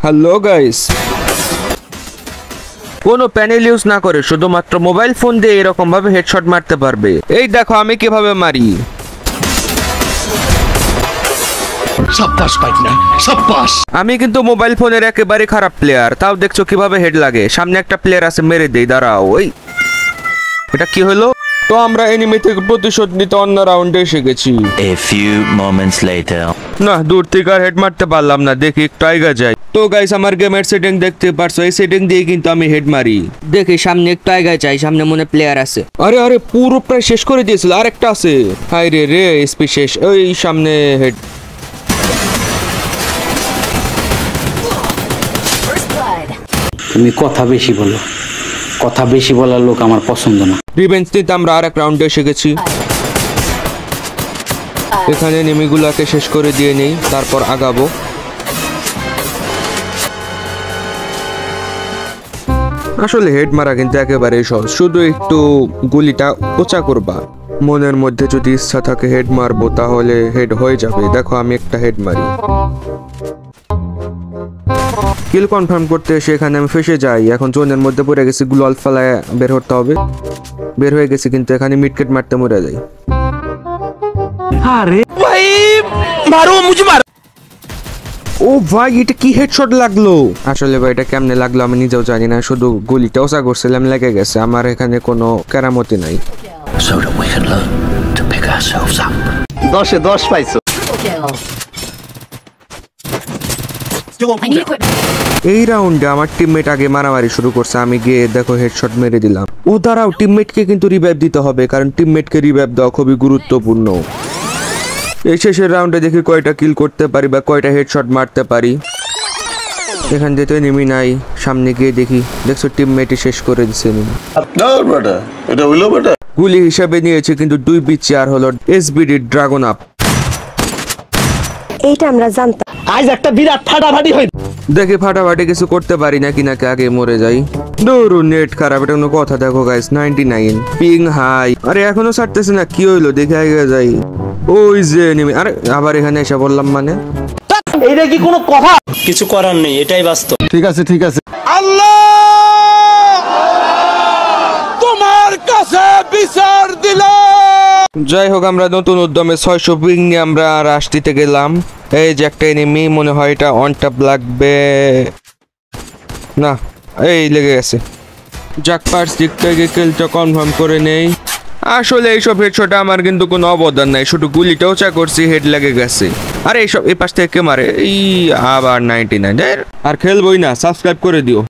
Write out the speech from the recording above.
Hello guys, কোনো panel use না করে শুধুমাত্র মোবাইল ফোন দিয়ে এরকম ভাবে হেডশট মারতে পারবে। এই দেখো আমি কিভাবে মারি। আমি কিন্তু মোবাইল ফোনের একেবারে খারাপ প্লেয়ার, তাও দেখছো কিভাবে হেড লাগে। সামনে একটা প্লেয়ার আছে, মেরে দেই। দাঁড়াও, ওই এটা কি হলো? তো আমরা এনিমি থেকে প্রতিশোধ নিতে অন্য রাউন্ডে এসে গেছি। A few moments later. না, দূর থেকে আর হেড মারতে পারলাম না, দেখি একটু আইগা যায়। তো গাইস, আমার গেমের সেটিং দেখতে পারছো, এই সেটিং দিয়ে কিন্তু আমি হেড মারি। দেখি সামনে একটু আগায় চাই, সামনে মনে প্লেয়ার আছে। আরে আরে, পুরো প্রায় শেষ করে দিয়েছিল, আরেকটা আছে। হাই রে রে, এসপি শেষ। ওই সামনে হেড। তুমি কথা বেশি বলো, কথা বেশি বলার লোক আমার পছন্দ না। রিভেঞ্জ নিতে আমরা আরেক রাউন্ডে এসে গেছি। এখানে নেমিগুলাকে শেষ করে দিয়ে নেই, তারপর আগাবো। আসলে হেড মারা কিন্তু একেবারে সহজ, শুধু একটু গুলিটা উঁচা করবা। মনের মধ্যে যদি ইচ্ছা থাকে হেড মারবো, তাহলে হেড হয়ে যাবে। দেখো আমি একটা হেড মারি। কিল কনফার্ম করতে এসে এখানে আমি ফেসে যাই। এখন জোনের মধ্যে পড়ে গেছি, গ্লোয়াল ফালায় বের হতে হবে। বের হয়ে গেছি, কিন্তু এখানে মিডকেট মারতে মরে যাই। আরে ভাই মারো, মুঝে মার। ও ভাই, এটা কি হেডশট লাগলো? আসলে ভাই এটা কেমনে লাগলো আমি নিজেও জানি না, শুধু গুলিটা ওসা করছিলাম, লেগে গেছে। আমার এখানে কোনো কেরামতি নাই। So that we can learn to pick ourselves up. 10 এ 10 পাইছো। এই রাউন্ডে আমার টিমমেট আগে মারামারি শুরু করছে, আমি গিয়ে দেখো হেডশট মেরে দিলাম। ও দাঁড়াও, টিমমেটকে কিন্তু রিভাইভ দিতে হবে, কারণ টিমমেটকে রিভাইভ দেওয়া খুবই গুরুত্বপূর্ণ। এই শেষের রাউন্ডে দেখি কয়টা কিল করতে পারি বা কয়টা হেডশট মারতে পারি। এখান দিয়ে তো এনিমি নাই, সামনে গিয়ে দেখি। দেখছো টিমমেটই শেষ করে দিচ্ছে এনিমি। গুলি হিসাবে নিয়েছে কিন্তু 2 বিচি আর হলো এসবিডি ড্রাগন আপ। এইটা আমরা জানতাম। আজ একটা বিরাট ফাটাফাটি হই। দেখে ফাটাফাটি কিছু করতে পারি নাকি নাকি আগে মরে যাই। দূর, নেট খারাপ, এটা কোনো কথা? দেখো গাইস, 99 পিং হাই। আরে এখনো ছাড়তেছে না, কি হইলো? দেখে আগে যাই। ওই যে এনিমি। আরে আবার এখানে এসে বললাম মানে, এইটা কি কোনো কথা? কিছু করার নেই, এটাই বাস্তব। ঠিক আছে ঠিক আছে। আল্লাহ তোমার কাছে বিচার দিলাম। যাই হোক, আমরা নতুন উদ্যমে 600 পিং নিয়ে আমরা রাশ দিতে গেলাম। এই যে একটা এনিমি, মনে হয় এটা অন ট্যাপ লাগবে না। এই লেগে গেছে। যাক, পার্স দিক থেকে কিলটা কনফার্ম করে নেই। আসলে এইসব হেডশটে আমার কিন্তু কোনো অবদান নাই, শুধু গুলিটাও চা করছি, হেড লেগে গেছে। আরে এইসব এই পাশ থেকে মারে। এই আবার 99। আর খেলবই না, সাবস্ক্রাইব করে দিও।